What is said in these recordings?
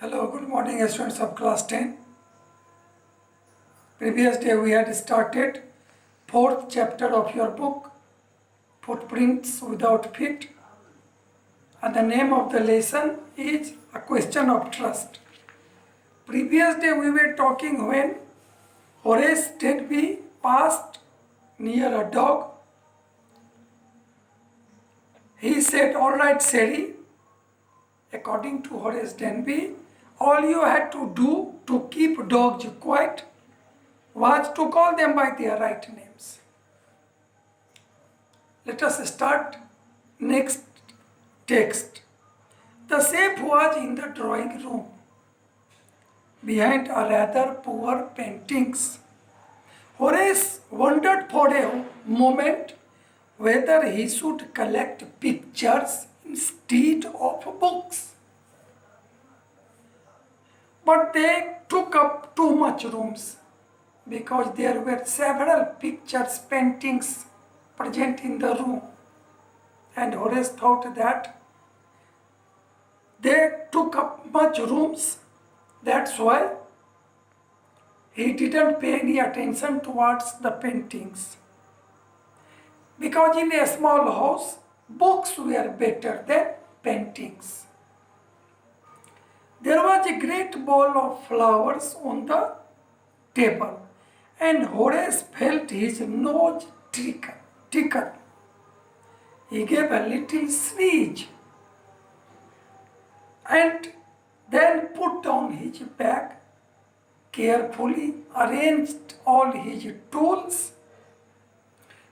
Hello, good morning students of class 10. Previous day we had started fourth chapter of your book, Footprints Without Feet. And the name of the lesson is A Question of Trust. Previous day we were talking when Horace Denby passed near a dog. He said, "All right, Sherry." According to Horace Denby, all you had to do to keep dogs quiet was to call them by their right names. Let us start next text. The safe was in the drawing room, behind a rather poor paintings. Horace wondered for a moment whether he should collect pictures instead of books. But they took up too much rooms because there were several pictures, paintings present in the room. And Horace thought that they took up much rooms. That's why he didn't pay any attention towards the paintings. Because in a small house, books were better than paintings. There was a great bowl of flowers on the table, and Horace felt his nose tickle. He gave a little sneeze and then put down his bag, carefully arranged all his tools.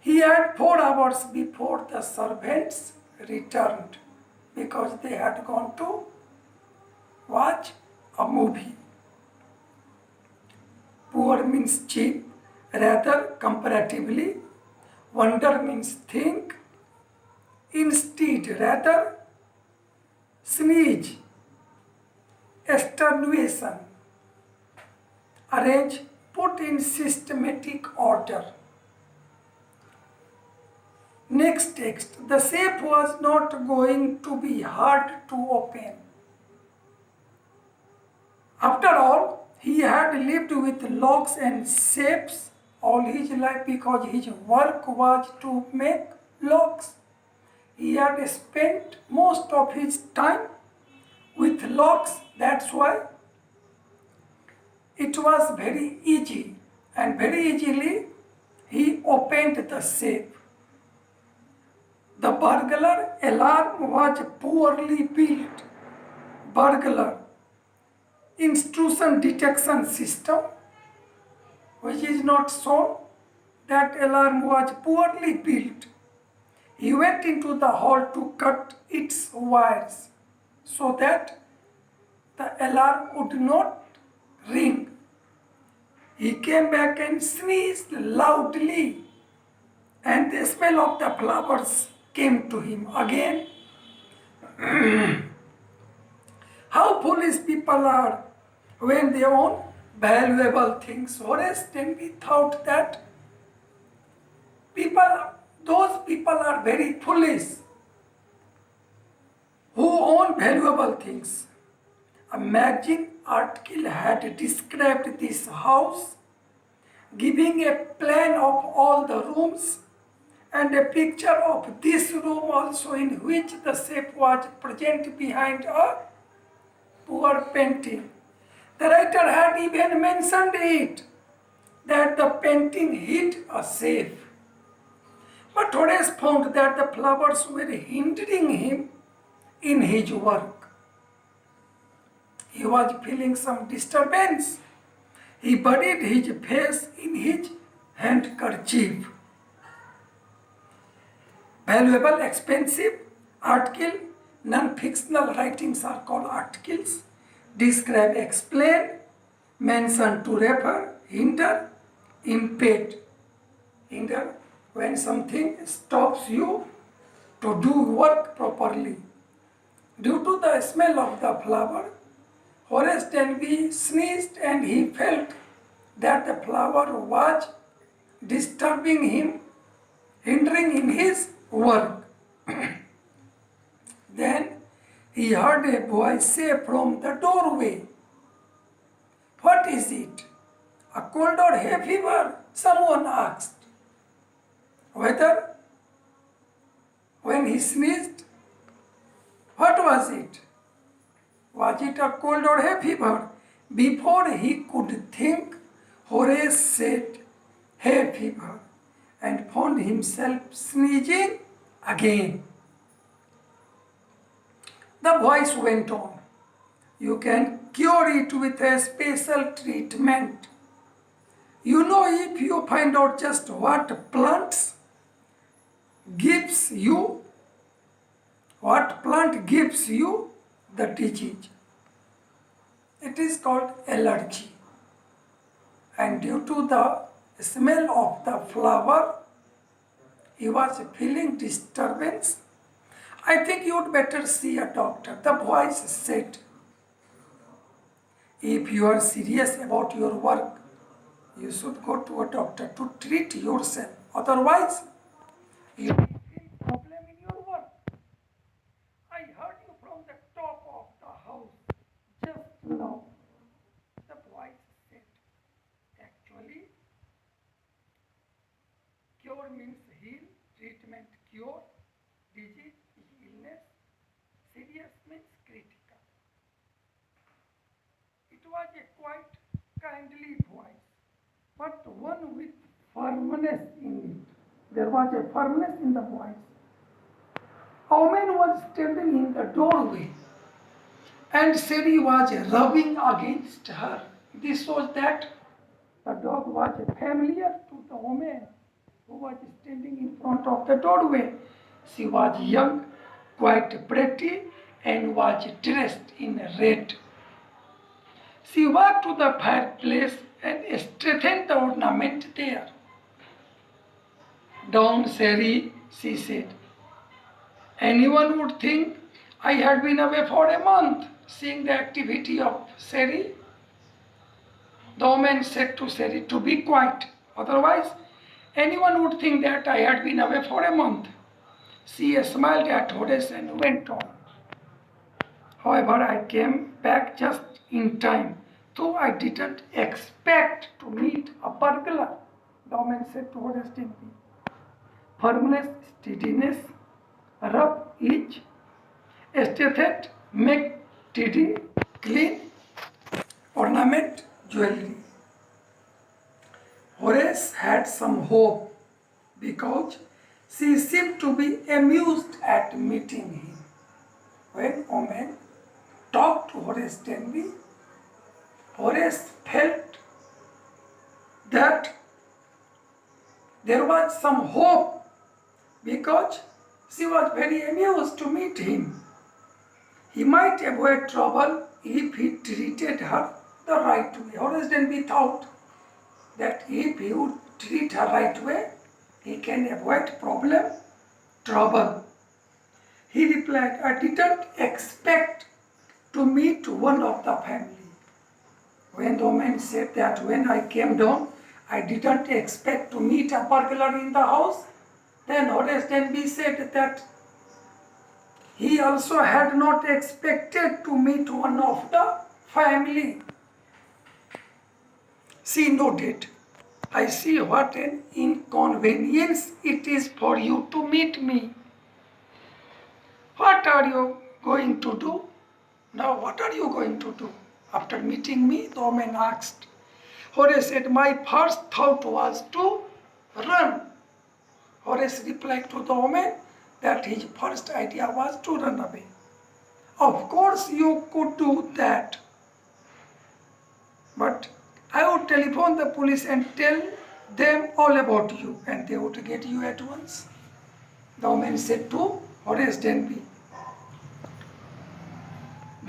He had 4 hours before the servants returned because they had gone to watch a movie. Poor means cheap, rather comparatively. Wonder means think. Instead, rather, sneeze, extenuation. Arrange, put in systematic order. Next text. The safe was not going to be hard to open. After all, he had lived with locks and safes all his life because his work was to make locks. He had spent most of his time with locks. That's why it was very easy, and very easily he opened the safe. The burglar alarm was poorly built. Burglar intrusion detection system, which is not shown. That alarm was poorly built. He went into the hall to cut its wires so that the alarm would not ring. He came back and sneezed loudly, and the smell of the flowers came to him again. How foolish people are when they own valuable things. Horace Denby thought that those people are very foolish who own valuable things. A magazine article had described this house, giving a plan of all the rooms and a picture of this room also, in which the safe was present behind a poor painting. The writer had even mentioned it, that the painting hid a safe. But Horace found that the flowers were hindering him in his work. He was feeling some disturbance. He buried his face in his handkerchief. Valuable, expensive article, non-fictional writings are called articles. Describe, explain, mention, to refer, hinder, impede. Hinder, when something stops you to do work properly. Due to the smell of the flower, Horace Denby sneezed, and he felt that the flower was disturbing him, hindering in his work. Then He heard a voice say from the doorway, "What is it? A cold or hay fever?" Someone asked. Whether when he sneezed, what was it? Was it a cold or hay fever? Before he could think, Horace said, "Hay fever," and found himself sneezing again. The voice went on. "You can cure it with a special treatment. You know, if you find out just what plants gives you, what plant gives you the disease. It is called allergy. And due to the smell of the flower, he was feeling disturbance. I think you'd better see a doctor." The voice said, "If you are serious about your work, you should go to a doctor to treat yourself. Otherwise, you will feel problem in your work. I heard you from the top of the house just now." The voice said, "Actually, cure means heal, treatment cure, disease is illness, serious means critical." It was a quite kindly voice, but one with firmness in it. There was a firmness in the voice. A woman was standing in the doorway, and Sherry was rubbing against her. This was that the dog was familiar to the woman who was standing in front of the doorway. She was young, quite pretty, and was dressed in red. She walked to the fireplace and straightened the ornament there. "Down, Sherry," she said. "Anyone would think I had been away for a month." Seeing the activity of Sherry, the woman said to Sherry to be quiet. "Otherwise, anyone would think that I had been away for a month." She smiled at Horace and went on. "However, I came back just in time, though I didn't expect to meet a burglar," the woman said to Horace gently. "Firmness, steadiness, rough edge, aesthetic, make tidy, clean, ornament, jewelry." Horace had some hope because she seemed to be amused at meeting him. When woman talked to Horace gently, Horace felt that there was some hope because she was very amused to meet him. He might avoid trouble if he treated her the right way. Horace Denby thought that if he would treat her right way, he can avoid problem, trouble. He replied, "I didn't expect to meet one of the family." When the woman said that when I came down, I didn't expect to meet a burglar in the house, then Horace Denby said that he also had not expected to meet one of the family. She nodded. "I see what an inconvenience it is for you to meet me. What are you going to do? Now, what are you going to do after meeting me?" the woman asked. Horace said, "My first thought was to run." Horace replied to the woman that his first idea was to run away. "Of course you could do that, but I would telephone the police and tell them all about you, and they would get you at once," the woman said to Horace Denby.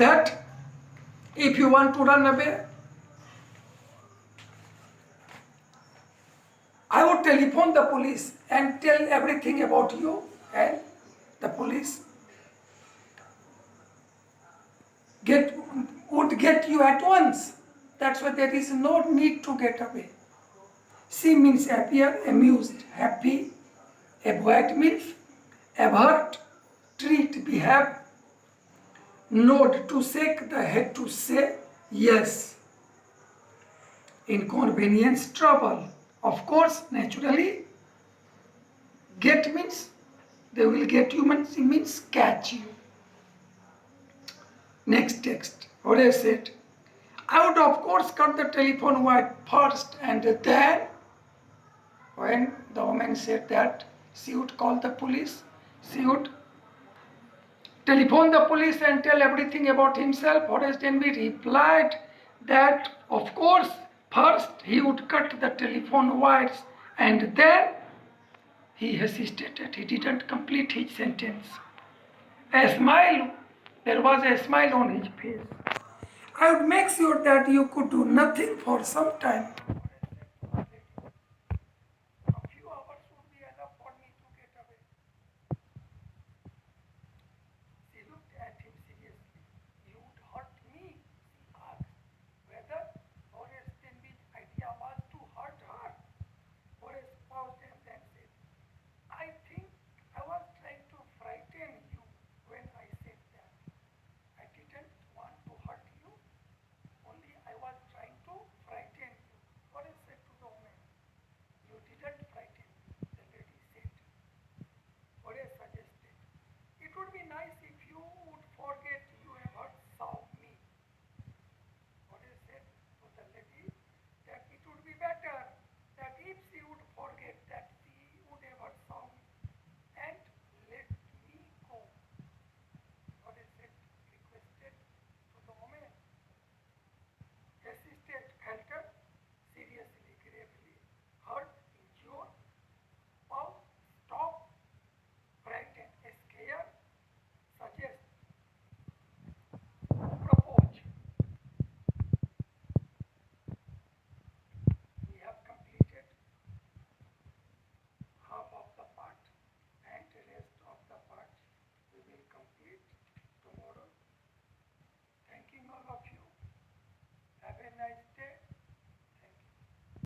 "That if you want to run away, I would telephone the police and tell everything about you, and the police would get you at once. That's why there is no need to get away." See means appear, amused, happy. Avoid means avert, treat, behave. nod to shake the head to say yes. Inconvenience, trouble. Of course, naturally, get means they will get you means catch you. Next text. What I said. I would of course cut the telephone wire first, and then when the woman said that she would call the police, she would telephone the police and tell everything about himself. Horace Denby replied that of course first he would cut the telephone wires, and then he hesitated. He didn't complete his sentence. A smile, there was a smile on his face. I would make sure that you could do nothing for some time.